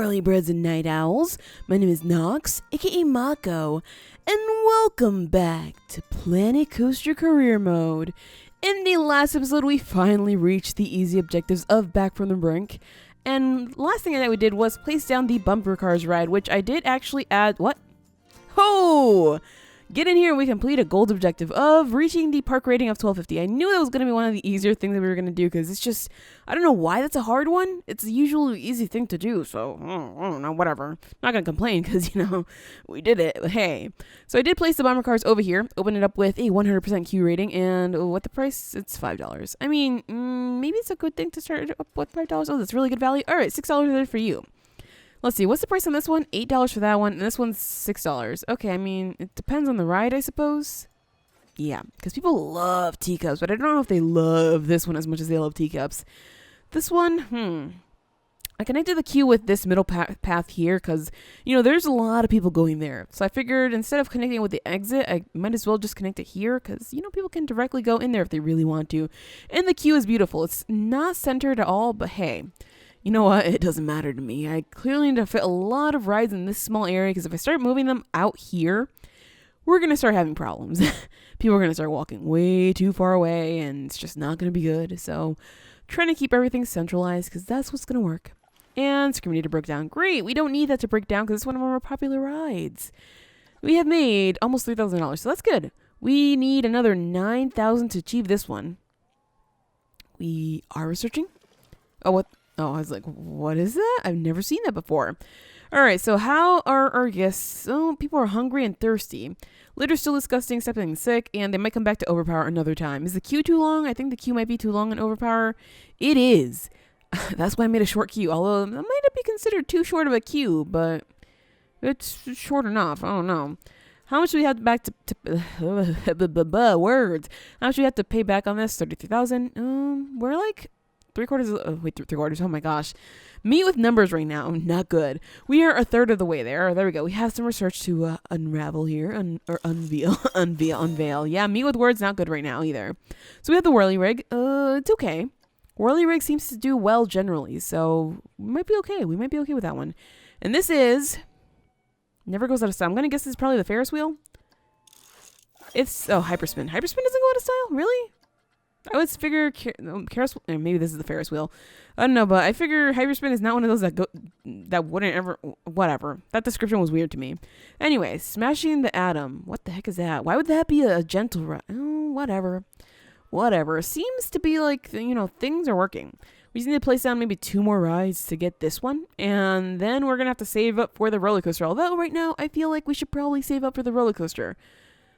early birds and night owls. My name is Nox, aka Mako, and welcome back to Planet Coaster Career Mode. In the last episode, we finally reached the easy objectives of Back from the Brink. And last thing that we did was place down the bumper cars ride, which I did actually add. What? Ho! Get in here and we complete a gold objective of reaching the park rating of 1250. I knew that was going to be one of the easier things that we were going to do because it's just, I don't know why that's a hard one. It's a usually easy thing to do, so I don't know, whatever. Not going to complain because, we did it. But hey, so I did place the bomber cars over here, open it up with a 100% Q rating, and what the price? It's $5. I mean, maybe it's a good thing to start up with $5. Oh, that's really good value. All right, $6 there for you. Let's see, what's the price on this one? $8 for that one, and this one's $6. Okay, I mean, it depends on the ride, I suppose. Yeah, because people love teacups, but I don't know if they love this one as much as they love teacups. This one, I connected the queue with this middle path here because, there's a lot of people going there. So I figured instead of connecting it with the exit, I might as well just connect it here because, people can directly go in there if they really want to. And the queue is beautiful. It's not centered at all, but hey. You know what? It doesn't matter to me. I clearly need to fit a lot of rides in this small area because if I start moving them out here, we're going to start having problems. People are going to start walking way too far away and it's just not going to be good. So trying to keep everything centralized because that's what's going to work. And Screamator broke down. Great. We don't need that to break down because it's one of our more popular rides. We have made almost $3,000. So that's good. We need another $9,000 to achieve this one. We are researching. Oh, I was like, what is that? I've never seen that before. All right, so how are our guests? Oh, people are hungry and thirsty. Litter's still disgusting, stepping sick, and they might come back to Overpower another time. Is the queue too long? I think the queue might be too long in Overpower. It is. That's why I made a short queue, although that might not be considered too short of a queue, but it's short enough. I don't know. How much do we have back to words? How much do we have to pay back on this? $33,000. We're like three quarters. Oh my gosh. Me with numbers right now. Not good. We are a third of the way there. There we go. We have some research to unravel here. Unveil. Yeah, me with words, not good right now either. So we have the whirly rig. It's okay. Whirly rig seems to do well generally. So we might be okay. We might be okay with that one. And this is never goes out of style. I'm going to guess this is probably the Ferris wheel. It's, Hyperspin. Hyperspin doesn't go out of style? Really? I would figure maybe this is the Ferris wheel. I don't know, but I figure Hyperspin is not one of those that wouldn't ever, whatever. That description was weird to me. Anyway, smashing the atom. What the heck is that? Why would that be a gentle ride? Oh, whatever. Seems to be like, things are working. We just need to place down maybe 2 more rides to get this one. And then we're going to have to save up for the roller coaster. Although right now, I feel like we should probably save up for the roller coaster.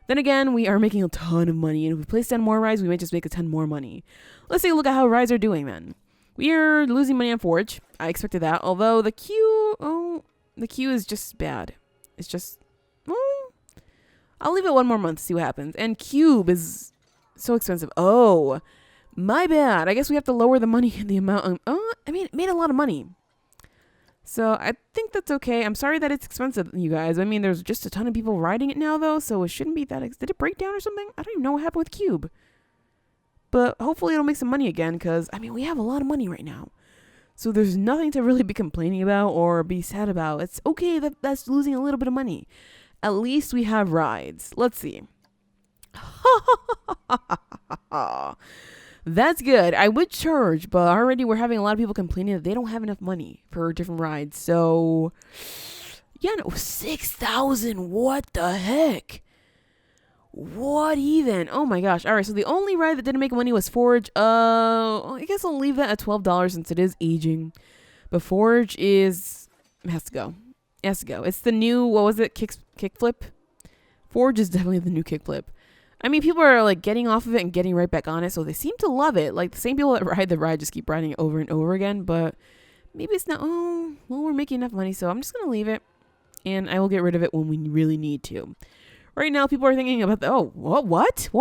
Then again, we are making a ton of money, and if we place down more rides, we might just make a ton more money. Let's take a look at how rides are doing then. We are losing money on Forge. I expected that, although the queue is just bad. It's just, I'll leave it 1 more month to see what happens. And Cube is so expensive. Oh, my bad. I guess we have to lower the money in the amount. It made a lot of money. So I think that's okay. I'm sorry that it's expensive, you guys. I mean, there's just a ton of people riding it now, though, so it shouldn't be that. Did it break down or something? I don't even know what happened with Cube. But hopefully it'll make some money again, because, we have a lot of money right now. So there's nothing to really be complaining about or be sad about. It's okay that that's losing a little bit of money. At least we have rides. Let's see. That's good. I would charge, but already we're having a lot of people complaining that they don't have enough money for different rides. So, yeah, no, 6,000. What the heck? What even? Oh my gosh. All right, so the only ride that didn't make money was Forge. I guess I'll leave that at $12 since it is aging. But Forge has to go. It has to go. It's the new, what was it? Kickflip? Forge is definitely the new kickflip. I mean, people are like getting off of it and getting right back on it, so they seem to love it. Like the same people that ride the ride just keep riding it over and over again, but maybe it's not, we're making enough money, so I'm just going to leave it, and I will get rid of it when we really need to. Right now, people are thinking about what?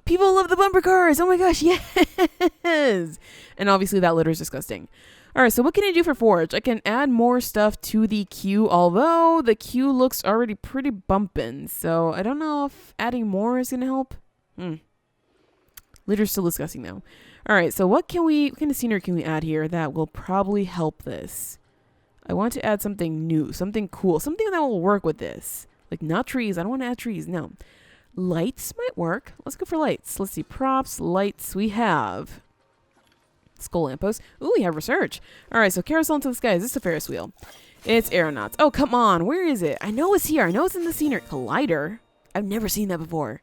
People love the bumper cars. Oh my gosh, yes! And obviously that litter is disgusting. All right, so what can I do for Forge? I can add more stuff to the queue, although the queue looks already pretty bumpin'. So I don't know if adding more is going to help. Litter's still disgusting, though. All right, so what kind of scenery can we add here that will probably help this? I want to add something new, something cool, something that will work with this. Like not trees. I don't want to add trees. No. Lights might work. Let's go for lights. Let's see. Props, lights. We have skull lamppost. Ooh, we have research. All right, so carousel into the sky. Is this a Ferris wheel? It's aeronauts. Oh, come on. Where is it? I know it's here. I know it's in the scenery. Collider. I've never seen that before.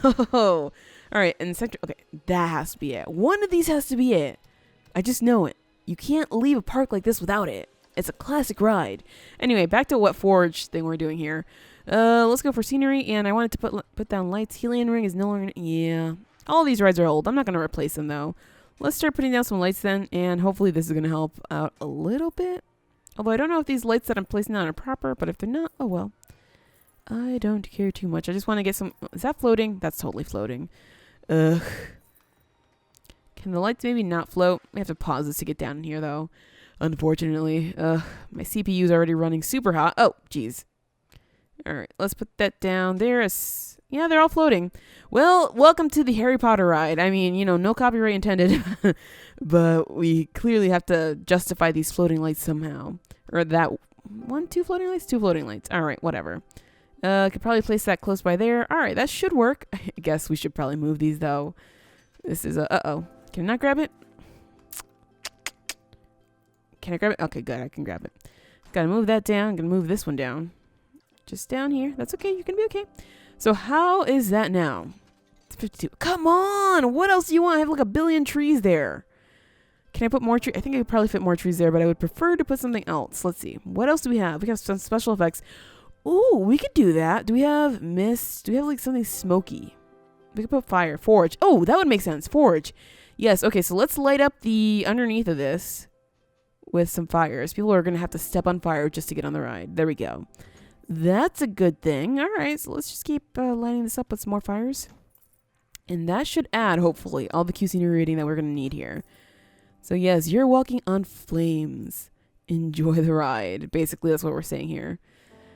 Oh. All right, and sector. Okay, that has to be it. One of these has to be it. I just know it. You can't leave a park like this without it. It's a classic ride. Anyway, back to what forge thing we're doing here. Let's go for scenery, and I wanted to put down lights. Helium ring is no longer. Yeah, all these rides are old. I'm not gonna replace them though. Let's start putting down some lights then, and hopefully this is gonna help out a little bit. Although I don't know if these lights that I'm placing down are proper, but if they're not, oh well. I don't care too much. I just want to get some. Is that floating? That's totally floating. Ugh. Can the lights maybe not float? We have to pause this to get down in here though. Unfortunately. My CPU is already running super hot. Oh, geez. Alright, let's put that down. Yeah, they're all floating. Well, welcome to the Harry Potter ride. I mean, you know, no copyright intended. But we clearly have to justify these floating lights somehow. Or that two floating lights? Two floating lights. Alright, whatever. Could probably place that close by there. Alright, that should work. I guess we should probably move these though. This is a uh-oh. Can I not grab it? Can I grab it? Okay, good. I can grab it. Gotta move that down. I'm gonna move this one down. Just down here. That's okay. You can be okay. So how is that now? It's 52. Come on! What else do you want? I have like a billion trees there. Can I put more trees? I think I could probably fit more trees there, but I would prefer to put something else. Let's see. What else do we have? We have some special effects. Ooh, we could do that. Do we have mist? Do we have like something smoky? We could put fire. Forge. Oh, that would make sense. Forge. Yes. Okay, so let's light up the underneath of this with some fires. People are going to have to step on fire just to get on the ride. There we go. That's a good thing. All right, so let's just keep lighting this up with some more fires. And that should add, hopefully, all the QC rating that we're going to need here. So yes, you're walking on flames. Enjoy the ride. Basically, that's what we're saying here.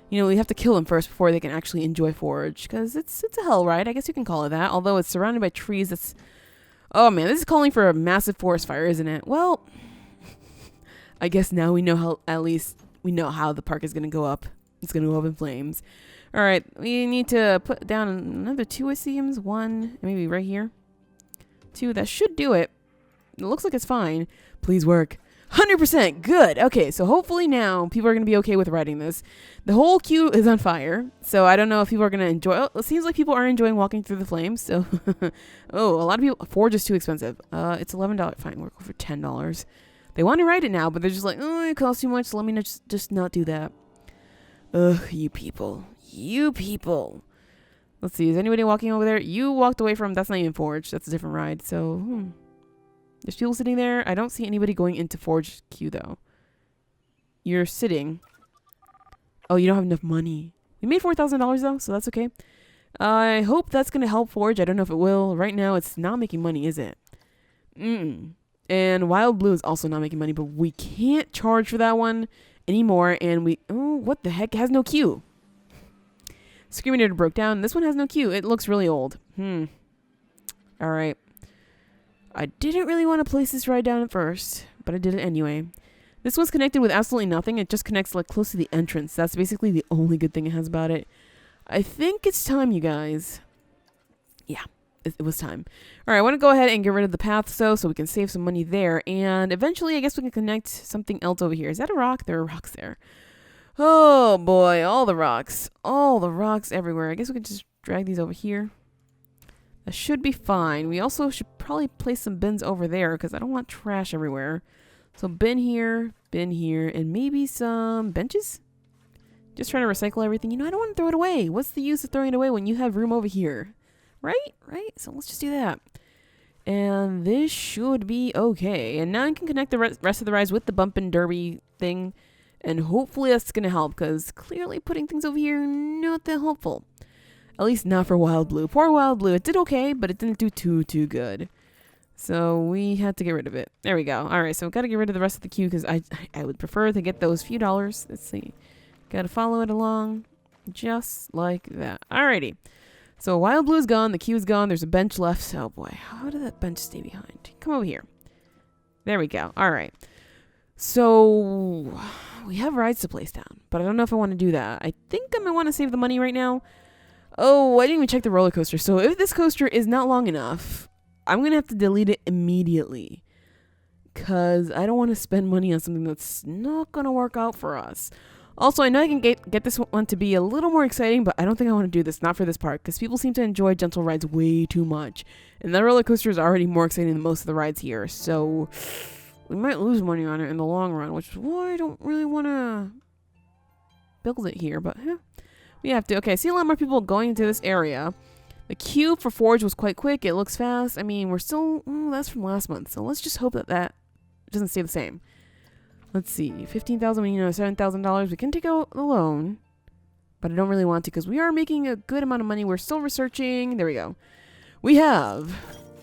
You know, we have to kill them first before they can actually enjoy Forge. Because it's a hell ride. I guess you can call it that. Although it's surrounded by trees. That's... Oh man, this is calling for a massive forest fire, isn't it? Well... I guess now we know how, at least we know how the park is going to go up. It's going to go up in flames. All right, we need to put down another 2, it seems. 1, maybe right here. 2, that should do it. It looks like it's fine. Please work. 100%, good. Okay, so hopefully now people are going to be okay with riding this. The whole queue is on fire, so I don't know if people are going to enjoy. Oh, it seems like people are enjoying walking through the flames, so. Oh, a lot of people. Forge is too expensive. It's $11. Fine, we'll go for $10. They want to ride it now, but they're just like, oh, it costs too much, so let me just not do that. Ugh, you people. You people. Let's see, is anybody walking over there? You walked away from, that's not even Forge, that's a different ride, so, There's people sitting there. I don't see anybody going into Forge queue, though. You're sitting. Oh, you don't have enough money. We made $4,000, though, so that's okay. I hope that's going to help Forge. I don't know if it will. Right now, it's not making money, is it? And Wild Blue is also not making money, but we can't charge for that one anymore. And oh, what the heck? It has no queue. Screaminator broke down. This one has no queue. It looks really old. All right. I didn't really want to place this ride down at first, but I did it anyway. This one's connected with absolutely nothing. It just connects like close to the entrance. That's basically the only good thing it has about it. I think it's time, you guys. Yeah. It was time. All right, I want to go ahead and get rid of the path so we can save some money there. And eventually, I guess we can connect something else over here. Is that a rock? There are rocks there. Oh, boy. All the rocks. All the rocks everywhere. I guess we could just drag these over here. That should be fine. We also should probably place some bins over there because I don't want trash everywhere. So bin here, and maybe some benches? Just trying to recycle everything. You know, I don't want to throw it away. What's the use of throwing it away when you have room over here? Right? So let's just do that. And this should be okay. And now I can connect the rest of the rides with the bump and derby thing. And hopefully that's going to help because clearly putting things over here, not that helpful. At least not for Wild Blue. Poor Wild Blue. It did okay, but it didn't do too good. So we had to get rid of it. There we go. All right, so we've got to get rid of the rest of the queue because I would prefer to get those few dollars. Let's see. Got to follow it along just like that. Alrighty. So Wild Blue's gone. The queue's gone. There's a bench left. Oh, boy. How did that bench stay behind? Come over here. There we go. All right. So we have rides to place down, but I don't know if I want to do that. I think I might want to save the money right now. Oh, I didn't even check the roller coaster. So if this coaster is not long enough, I'm going to have to delete it immediately. Because I don't want to spend money on something that's not going to work out for us. Also, I know I can get this one to be a little more exciting, but I don't think I want to do this. Not for this park. Because people seem to enjoy gentle rides way too much. And that roller coaster is already more exciting than most of the rides here. So we might lose money on it in the long run. Which is why I don't really want to build it here. But we have to. Okay, I see a lot more people going into this area. The queue for Forge was quite quick. It looks fast. I mean, we're still... that's from last month. So let's just hope that doesn't stay the same. Let's see. $15,000, $7,000. We can take out the loan. But I don't really want to because we are making a good amount of money. We're still researching. There we go. We have...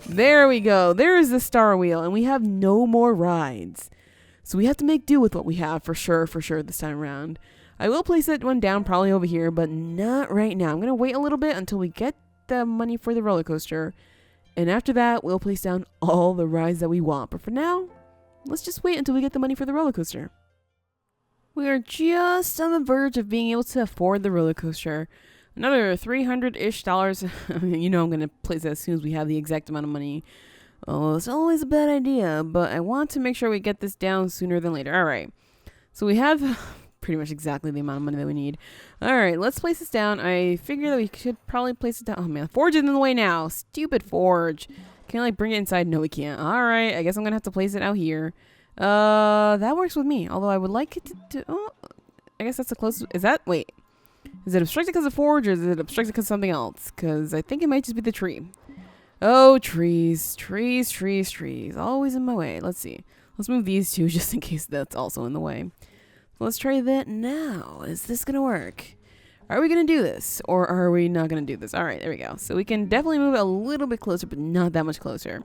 There we go. There is the Star Wheel. And we have no more rides. So we have to make do with what we have for sure this time around. I will place that one down probably over here, but not right now. I'm going to wait a little bit until we get the money for the roller coaster. And after that, we'll place down all the rides that we want. But for now, let's just wait until we get the money for the roller coaster. We are just on the verge of being able to afford the roller coaster. Another $300-ish. You know I'm going to place it as soon as we have the exact amount of money. Oh, it's always a bad idea, but I want to make sure we get this down sooner than later. All right. So we have pretty much exactly the amount of money that we need. All right, let's place this down. I figure that we should probably place it down. Oh, man. Forge is in the way now. Stupid Forge. Can I, like, bring it inside? No, we can't. All right. I guess I'm going to have to place it out here. That works with me. Although I would like it to... Oh, I guess that's the closest... Is that... Wait. Is it obstructed because of Forge or is it obstructed because of something else? Because I think it might just be the tree. Oh, trees. Trees, trees, trees. Always in my way. Let's see. Let's move these two just in case that's also in the way. Let's try that now. Is this going to work? Are we going to do this? Or are we not going to do this? All right, there we go. So we can definitely move it a little bit closer, but not that much closer.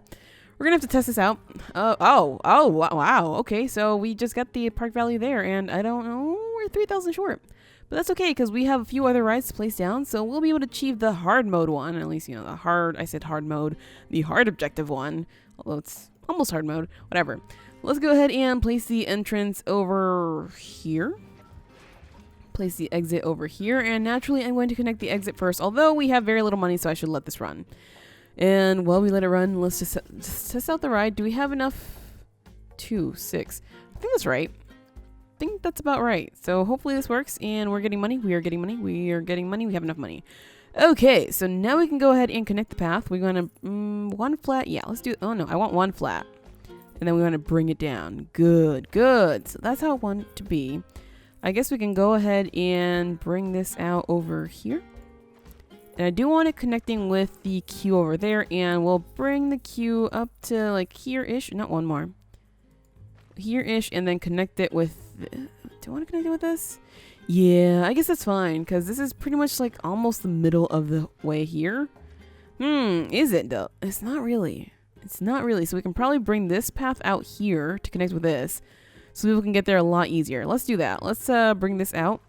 We're going to have to test this out. Wow. Okay, so we just got the park value there, and I don't know. We're 3,000 short. But that's okay, because we have a few other rides to place down, so we'll be able to achieve the hard mode one. At least, the hard, I said hard mode, the hard objective one. Although it's almost hard mode. Whatever. Let's go ahead and place the entrance over here. Place the exit over here. And naturally, I'm going to connect the exit first. Although we have very little money, so I should let this run. And while we let it run, let's just test out the ride. Do we have enough? 2, 6. I think that's right. I think that's about right. So hopefully this works. And we're getting money. We are getting money. We are getting money. We have enough money. Okay, so now we can go ahead and connect the path. We're going to... one flat. Yeah, let's do... Oh, no. I want one flat. And then we want to bring it down. Good, good. So that's how I want it to be. I guess we can go ahead and bring this out over here. And I do want it connecting with the queue over there. And we'll bring the queue up to like here-ish. Not one more. Here-ish. And then connect it with... Do I want to connect it with this? Yeah, I guess that's fine. Because this is pretty much like almost the middle of the way here. Is it though? It's not really. It's not really. So we can probably bring this path out here to connect with this. So people can get there a lot easier. Let's do that. Let's bring this out.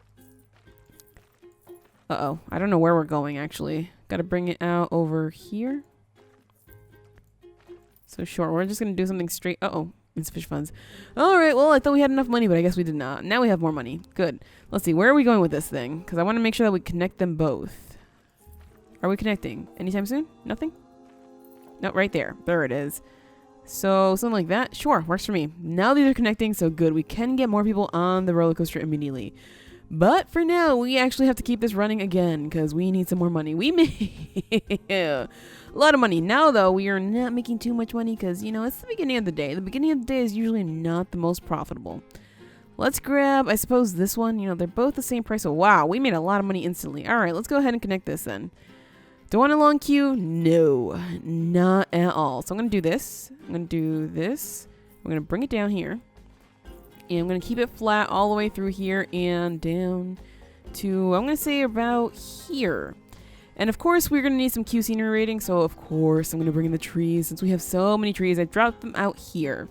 Uh-oh. I don't know where we're going, actually. Got to bring it out over here. So sure. We're just going to do something straight. Uh-oh. Insufficient funds. All right. Well, I thought we had enough money, but I guess we did not. Now we have more money. Good. Let's see. Where are we going with this thing? Because I want to make sure that we connect them both. Are we connecting anytime soon? Nothing? No, right there. There it is. So, something like that. Sure, works for me. Now these are connecting, so good. We can get more people on the roller coaster immediately. But for now, we actually have to keep this running again, because we need some more money. We made a lot of money. Now, though, we are not making too much money, because, it's the beginning of the day. The beginning of the day is usually not the most profitable. Let's grab, I suppose, this one. They're both the same price. So, wow, we made a lot of money instantly. All right, let's go ahead and connect this, then. Do I want a long queue? No, not at all. So I'm going to do this. I'm going to do this. I'm going to bring it down here. And I'm going to keep it flat all the way through here and down to, I'm going to say about here. And of course, we're going to need some queue scenery rating. So of course, I'm going to bring in the trees. Since we have so many trees, I dropped them out here.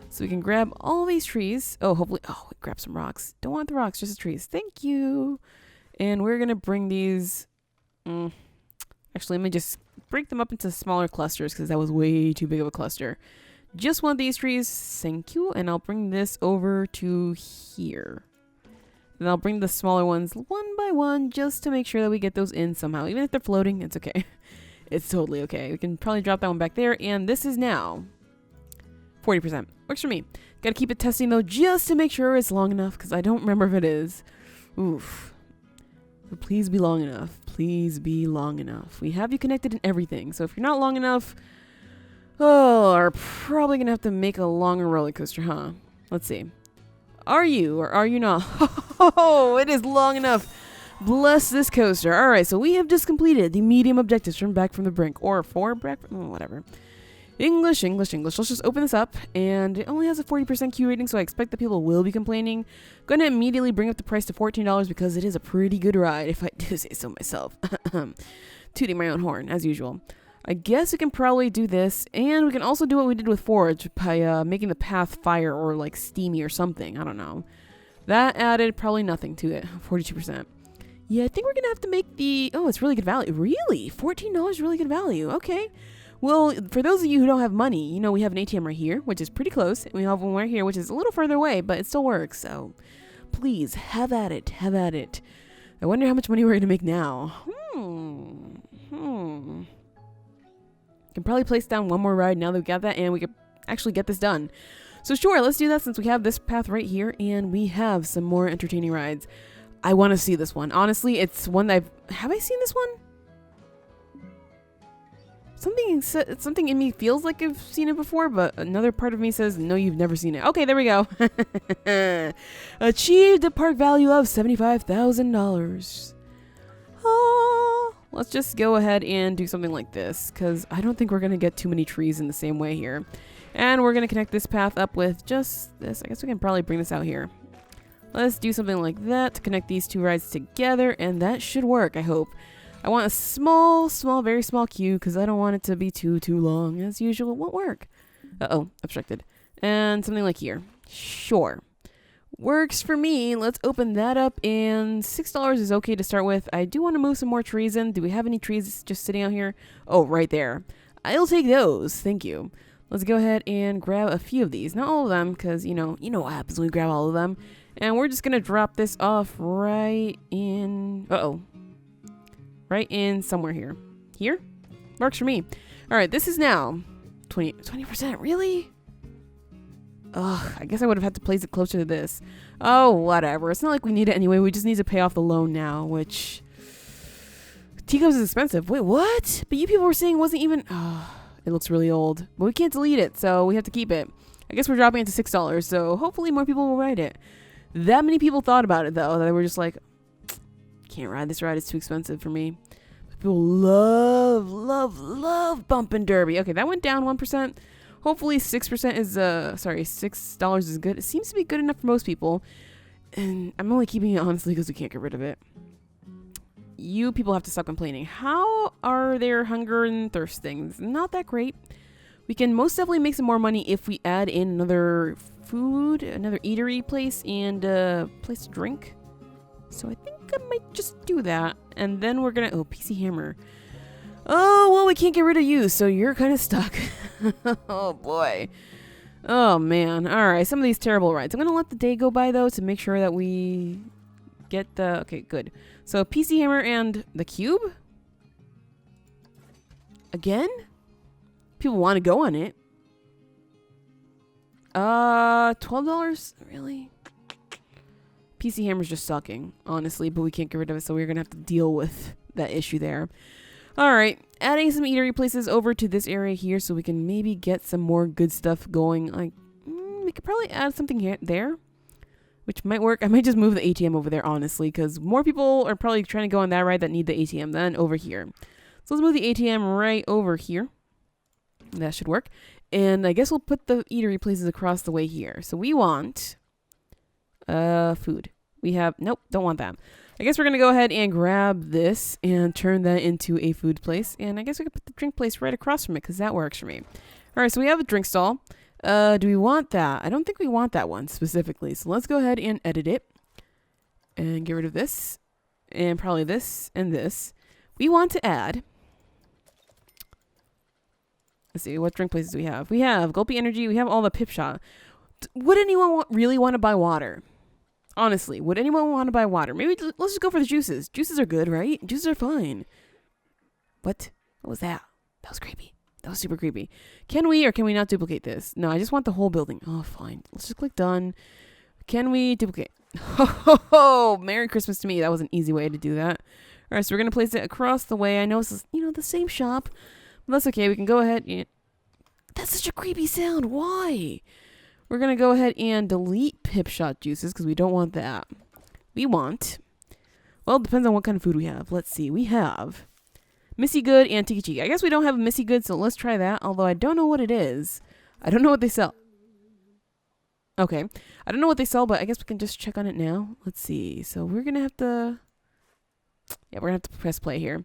So we can grab all these trees. Oh, hopefully, grab some rocks. Don't want the rocks, just the trees. Thank you. And we're going to bring these... Actually, let me just break them up into smaller clusters because that was way too big of a cluster. Just one of these trees. Thank you. And I'll bring this over to here. Then I'll bring the smaller ones one by one just to make sure that we get those in somehow. Even if they're floating, it's okay. It's totally okay. We can probably drop that one back there. And this is now 40%. Works for me. Gotta keep it testing though just to make sure it's long enough because I don't remember if it is. Oof. So please be long enough. Please be long enough. We have you connected in everything. So if you're not long enough, oh, we're probably gonna have to make a longer roller coaster, huh? Let's see. Are you or are you not? Oh, it is long enough. Bless this coaster. All right, so we have just completed the medium objectives from back from the brink, or for back, whatever. English. Let's just open this up, and it only has a 40% Q rating, so I expect that people will be complaining. Going to immediately bring up the price to $14 because it is a pretty good ride, if I do say so myself. Tooting my own horn, as usual. I guess we can probably do this, and we can also do what we did with Forge by making the path fire or like steamy or something. I don't know. That added probably nothing to it. 42%. Yeah, I think we're going to have to make the... Oh, it's really good value. Really? $14 really good value. Okay. Well, for those of you who don't have money, you know, we have an ATM right here, which is pretty close. And we have one right here, which is a little further away, but it still works. So please, have at it. Have at it. I wonder how much money we're going to make now. Can probably place down one more ride now that we got that, and we could actually get this done. So sure, let's do that since we have this path right here, and we have some more entertaining rides. I want to see this one. Honestly, it's one that have I seen this one? Something in me feels like I've seen it before, but another part of me says, no, you've never seen it. Okay, there we go. Achieved a park value of $75,000. Oh, let's just go ahead and do something like this, because I don't think we're going to get too many trees in the same way here. And we're going to connect this path up with just this. I guess we can probably bring this out here. Let's do something like that to connect these two rides together, and that should work, I hope. I want a small, very small queue because I don't want it to be too long. As usual, it won't work. Uh-oh, obstructed. And something like here. Sure. Works for me. Let's open that up, and $6 is okay to start with. I do want to move some more trees in. Do we have any trees just sitting out here? Oh, right there. I'll take those. Thank you. Let's go ahead and grab a few of these. Not all of them, because, you know what happens when we grab all of them. And we're just going to drop this off right in... Uh-oh. Right in somewhere here. Here? Works for me. All right, this is now 20%. Really? Ugh, I guess I would have had to place it closer to this. Oh, whatever. It's not like we need it anyway. We just need to pay off the loan now, which... Tico's is expensive. Wait, what? But you people were saying it wasn't even... Oh, it looks really old. But we can't delete it, so we have to keep it. I guess we're dropping it to $6, so hopefully more people will ride it. That many people thought about it, though, that they were just like, can't ride this ride. It's too expensive for me. But people love Bumpin' Derby. Okay, that went down 1%. Hopefully 6% is, $6 is good. It seems to be good enough for most people. And I'm only keeping it, honestly, because we can't get rid of it. You people have to stop complaining. How are their hunger and thirst things? Not that great. We can most definitely make some more money if we add in another another eatery place, and a place to drink. So I think I might just do that. And then we're gonna... Oh, PC Hammer. Oh, well, we can't get rid of you, so you're kind of stuck. Oh, boy. Oh, man. All right, some of these terrible rides. I'm gonna let the day go by, though, to make sure that we get the... Okay, good. So PC Hammer and the cube? Again? People want to go on it. $12? Really? PC Hammer's just sucking, honestly, but we can't get rid of it, so we're going to have to deal with that issue there. Alright, adding some eatery places over to this area here so we can maybe get some more good stuff going. Like, we could probably add something here, there, which might work. I might just move the ATM over there, honestly, because more people are probably trying to go on that ride that need the ATM than over here. So let's move the ATM right over here. That should work. And I guess we'll put the eatery places across the way here. So we want food. We have... Nope, don't want that. I guess we're going to go ahead and grab this and turn that into a food place. And I guess we could put the drink place right across from it because that works for me. All right, so we have a drink stall. Do we want that? I don't think we want that one specifically. So let's go ahead and edit it. And get rid of this. And probably this and this. We want to add... Let's see, what drink places do we have? We have Gulpy Energy. We have all the Pip Shot. Would anyone really want to buy water? Honestly, would anyone want to buy water? Maybe let's just go for the juices. Juices are good, right? Juices are fine. What? What was that? That was creepy. That was super creepy. Can we or can we not duplicate this? No, I just want the whole building. Oh, fine. Let's just click done. Can we duplicate? Ho, ho, ho! Merry Christmas to me. That was an easy way to do that. All right, so we're going to place it across the way. I know it's, the same shop. But that's okay. We can go ahead and... That's such a creepy sound. Why? We're going to go ahead and delete pip shot juices because we don't want that. We want... Well, it depends on what kind of food we have. Let's see. We have Missy Good and Tiki Chiki. I guess we don't have a Missy Good, so let's try that. Although I don't know what it is. I don't know what they sell. Okay. I don't know what they sell, but I guess we can just check on it now. Let's see. So we're going to have to... Yeah, we're going to have to press play here.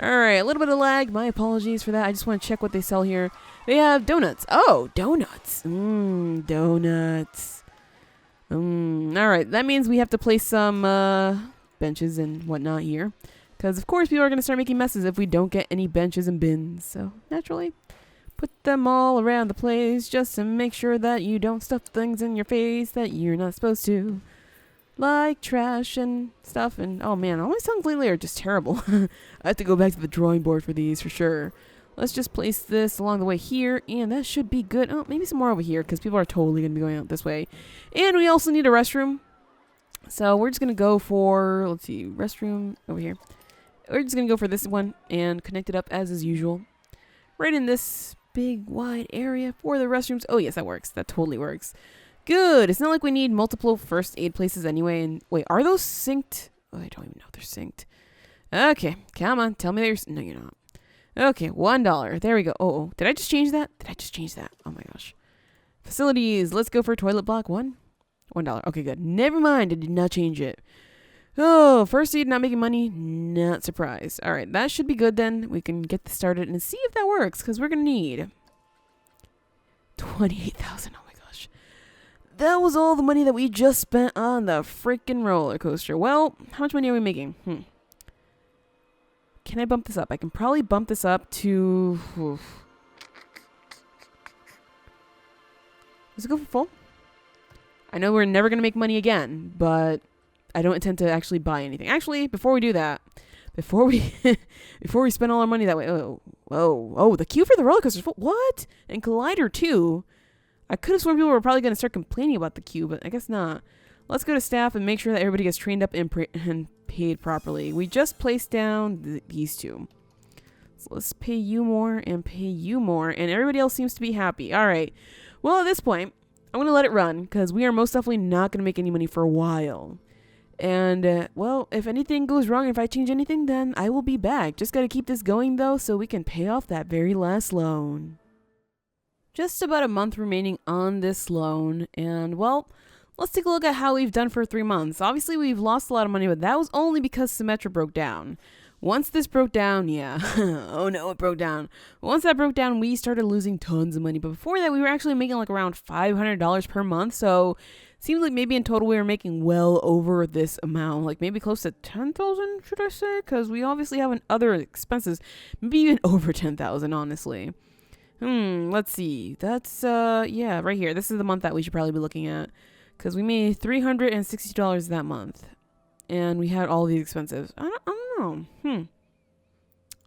All right, a little bit of lag. My apologies for that. I just want to check what they sell here. They have donuts. Oh, donuts. Donuts. All right, that means we have to place some benches and whatnot here. Because, of course, people are going to start making messes if we don't get any benches and bins. So, naturally, put them all around the place just to make sure that you don't stuff things in your face that you're not supposed to. Like trash and stuff. And oh man, all my songs lately are just terrible. I have to go back to the drawing board for these for sure. Let's just place this along the way here, and that should be good. Oh, maybe some more over here because people are totally going to be going out this way. And we also need a restroom. So we're just going to go for, let's see, restroom over here. We're just going to go for this one and connect it up as is usual. Right in this big wide area for the restrooms. Oh yes, that works. That totally works. Good. It's not like we need multiple first aid places anyway. And wait, are those synced? Oh, I don't even know if they're synced. Okay, come on. Tell me that you're... No, you're not. Okay, $1. There we go. Oh, did I just change that? Oh my gosh. Facilities. Let's go for toilet block one. $1. Okay, good. Never mind. I did not change it. Oh, first aid not making money. Not surprised. All right, that should be good then. We can get this started and see if that works because we're going to need 28,000. Oh my gosh. That was all the money that we just spent on the freaking roller coaster. Well, how much money are we making? Can I bump this up? I can probably bump this up to... Let's go for full. I know we're never going to make money again, but I don't intend to actually buy anything. Actually, before we do that, before we spend all our money that way... Oh, the queue for the roller coaster is full. What? And Collider too. I could have sworn people were probably going to start complaining about the queue, but I guess not. Let's go to staff and make sure that everybody gets trained up and paid properly. We just placed down these two. So let's pay you more and pay you more, and everybody else seems to be happy. All right. Well, at this point, I'm going to let it run because we are most definitely not going to make any money for a while. And, well, if anything goes wrong, if I change anything, then I will be back. Just got to keep this going, though, so we can pay off that very last loan. Just about a month remaining on this loan, and well, let's take a look at how we've done for 3 months. Obviously, we've lost a lot of money, but that was only because Symmetra broke down. Once this broke down, yeah, oh no, it broke down. Once that broke down, we started losing tons of money, but before that, we were actually making like around $500 per month, so it seems like maybe in total we were making well over this amount, like maybe close to 10,000, should I say? Because we obviously have other expenses, maybe even over 10,000, honestly. Let's see. That's, yeah, right here. This is the month that we should probably be looking at. Because we made $360 that month. And we had all these expenses. I don't know.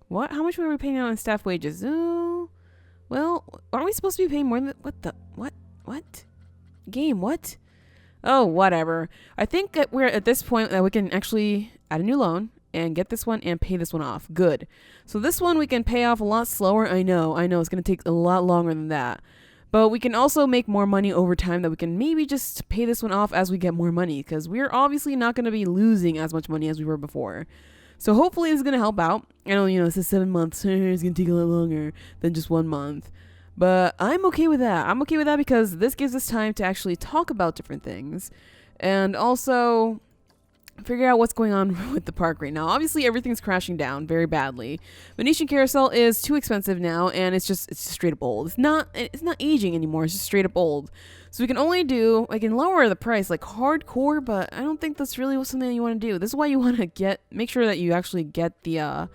What? How much were we paying out in staff wages? Oh, well, aren't we supposed to be paying more than... What? Game, what? Oh, whatever. I think that we're at this point that we can actually add a new loan. And get this one and pay this one off. Good. So this one we can pay off a lot slower. I know. It's going to take a lot longer than that. But we can also make more money over time that we can maybe just pay this one off as we get more money. Because we're obviously not going to be losing as much money as we were before. So hopefully this is going to help out. I know, this is 7 months. It's going to take a lot longer than just 1 month. But I'm okay with that. I'm okay with that because this gives us time to actually talk about different things. And also... figure out what's going on with the park right now. Obviously, everything's crashing down very badly. Venetian Carousel is too expensive now, and it's just straight up old. It's not aging anymore. It's just straight up old. So we can lower the price like hardcore, but I don't think that's really something that you want to do. This is why you want to make sure that you actually get the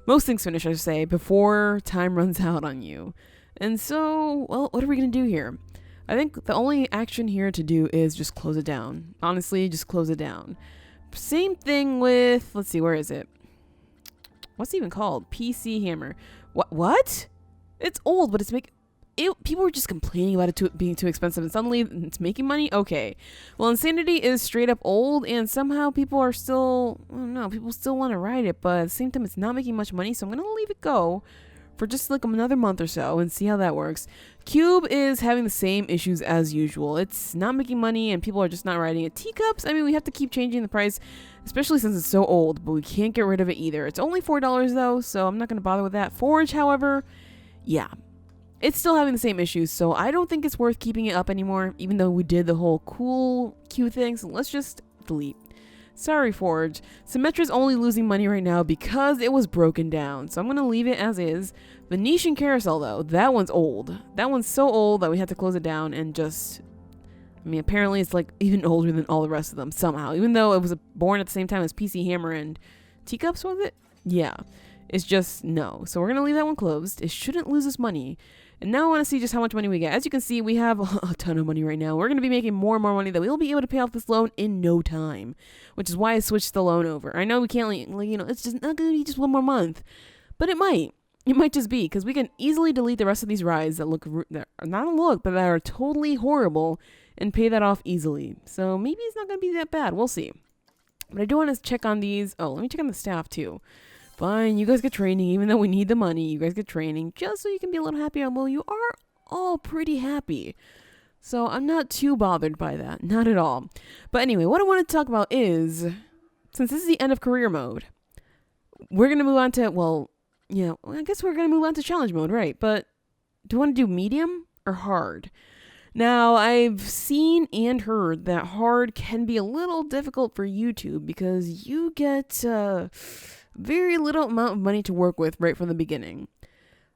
most things finished, I should say, before time runs out on you. And so, well, what are we gonna do here? I think the only action here to do is just close it down. Honestly, just close it down. Same thing with, let's see, where is it? What's it even called? PC Hammer. What? It's old, but people were just complaining about it being too expensive, and suddenly it's making money? Okay. Well, Insanity is straight up old, and somehow people still want to ride it, but at the same time, it's not making much money, so I'm going to leave it go for just like another month or so and see how that works. Cube is having the same issues as usual. It's not making money, and people are just not riding it. Teacups, I mean, we have to keep changing the price, especially since it's so old, but we can't get rid of it either. It's only $4 though, so I'm not going to bother with that. Forge, however, yeah. It's still having the same issues, so I don't think it's worth keeping it up anymore, even though we did the whole cool Q thing, so let's just delete. Sorry, Forge. Symmetra's only losing money right now because it was broken down, so I'm going to leave it as is. Venetian Carousel, though, that one's old. That one's so old that we had to close it down and just... I mean, apparently it's like even older than all the rest of them somehow, even though it was born at the same time as PC Hammer and Teacups, was it? Yeah. It's just no. So we're going to leave that one closed. It shouldn't lose us money. And now I want to see just how much money we get. As you can see, we have a ton of money right now. We're going to be making more and more money that we'll be able to pay off this loan in no time, which is why I switched the loan over. I know we can't, it's just not going to be just one more month, but it might. It might just be, because we can easily delete the rest of these rides that that are totally horrible and pay that off easily. So maybe it's not going to be that bad. We'll see. But I do want to check on these. Oh, let me check on the staff too. Fine, you guys get training, even though we need the money. You guys get training just so you can be a little happier. Although you are all pretty happy. So I'm not too bothered by that. Not at all. But anyway, what I want to talk about is, since this is the end of career mode, we're going to move on to, I guess we're going to move on to challenge mode, right? But do you want to do medium or hard? Now, I've seen and heard that hard can be a little difficult for YouTube because you get... very little amount of money to work with right from the beginning.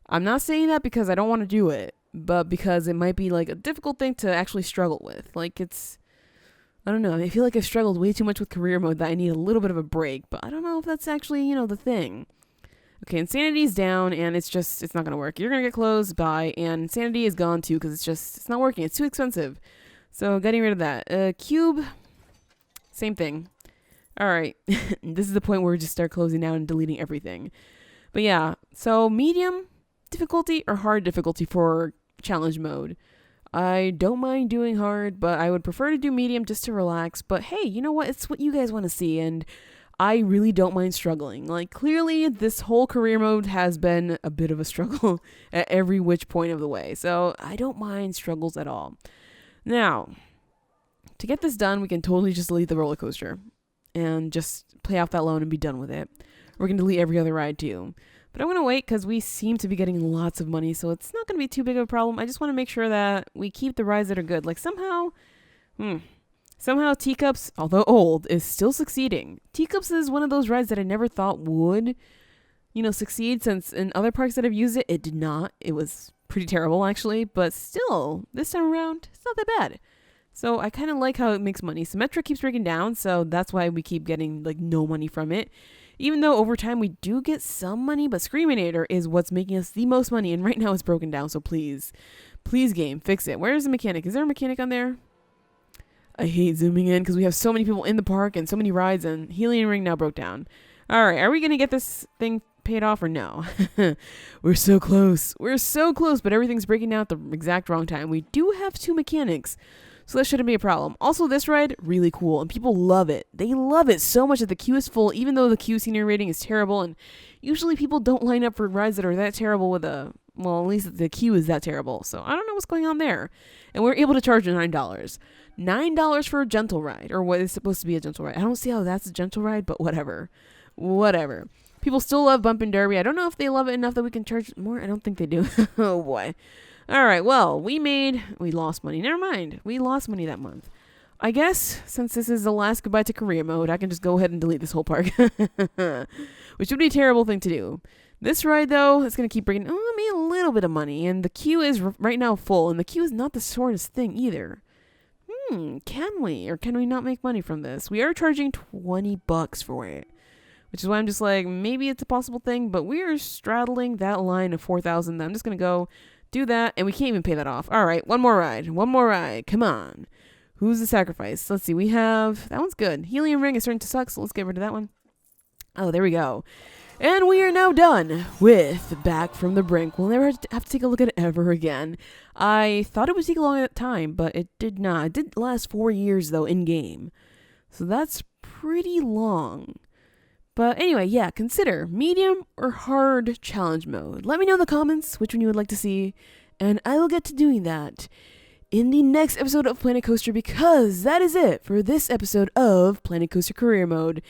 I'm not saying that because I don't want to do it, but because it might be like a difficult thing to actually struggle with. Like I don't know. I feel like I've struggled way too much with career mode that I need a little bit of a break, but I don't know if that's actually, the thing. Okay, Insanity's down and it's not going to work. You're going to get closed, bye, and Insanity is gone too because it's not working. It's too expensive. So getting rid of that. Cube, same thing. All right, this is the point where we just start closing down and deleting everything. But yeah, so medium difficulty or hard difficulty for challenge mode. I don't mind doing hard, but I would prefer to do medium just to relax. But hey, you know what? It's what you guys want to see, and I really don't mind struggling. Like, clearly, this whole career mode has been a bit of a struggle at every which point of the way. So I don't mind struggles at all. Now, to get this done, we can totally just delete the roller coaster and just pay off that loan and be done with it. We're going to delete every other ride too. But I'm going to wait because we seem to be getting lots of money, so it's not going to be too big of a problem. I just want to make sure that we keep the rides that are good. Like somehow Teacups, although old, is still succeeding. Teacups is one of those rides that I never thought would, succeed, since in other parks that I've used it, it did not. It was pretty terrible actually, but still, this time around, it's not that bad. So I kind of like how it makes money. Symmetra keeps breaking down, so that's why we keep getting no money from it. Even though over time we do get some money, but Screaminator is what's making us the most money, and right now it's broken down, so please game, fix it. Where's the mechanic? Is there a mechanic on there? I hate zooming in because we have so many people in the park and so many rides, and Helium Ring now broke down. Alright, are we going to get this thing paid off or no? We're so close, but everything's breaking down at the exact wrong time. We do have 2 mechanics, so that shouldn't be a problem. Also, this ride, really cool, and people love it. They love it so much that the queue is full, even though the queue senior rating is terrible, and usually people don't line up for rides that are that terrible with at least the queue is that terrible. So I don't know what's going on there. And we're able to charge $9. $9 for a gentle ride, or what is supposed to be a gentle ride. I don't see how that's a gentle ride, but whatever. People still love Bump and Derby. I don't know if they love it enough that we can charge more. I don't think they do. Oh boy. All right, well, we lost money. Never mind. We lost money that month. I guess since this is the last goodbye to career mode, I can just go ahead and delete this whole park. Which would be a terrible thing to do. This ride, though, is going to keep bringing me a little bit of money. And the queue is right now full. And the queue is not the shortest thing either. Can we? Or can we not make money from this? We are charging $20 for it. Which is why I'm just like, maybe it's a possible thing. But we are straddling that line of 4,000. I'm just going to go do that, and we can't even pay that off. All right, one more ride. Come on. Who's the sacrifice? Let's see. We have... That one's good. Helium ring is starting to suck, so let's get rid of that one. Oh, there we go. And we are now done with Back from the Brink. We'll never have to take a look at it ever again. I thought it would take a long time, but it did not. It did last 4 years, though, in-game. So that's pretty long. But anyway, yeah, consider medium or hard challenge mode. Let me know in the comments which one you would like to see, and I will get to doing that in the next episode of Planet Coaster, because that is it for this episode of Planet Coaster Career Mode.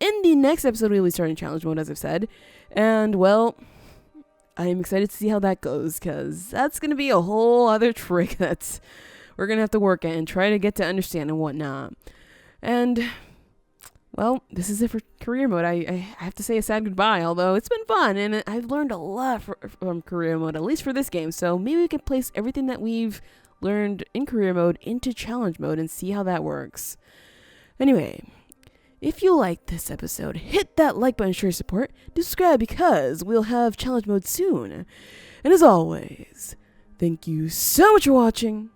In the next episode, we'll be starting challenge mode, as I've said. And, well, I'm excited to see how that goes, because that's going to be a whole other trick that we're going to have to work at and try to get to understand and whatnot. And, well, this is it for career mode. I have to say a sad goodbye, although it's been fun, and I've learned a lot from career mode, at least for this game. So maybe we can place everything that we've learned in career mode into challenge mode and see how that works. Anyway, if you liked this episode, hit that like button, show your support, subscribe, because we'll have challenge mode soon. And as always, thank you so much for watching,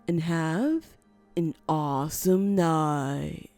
and have an awesome night.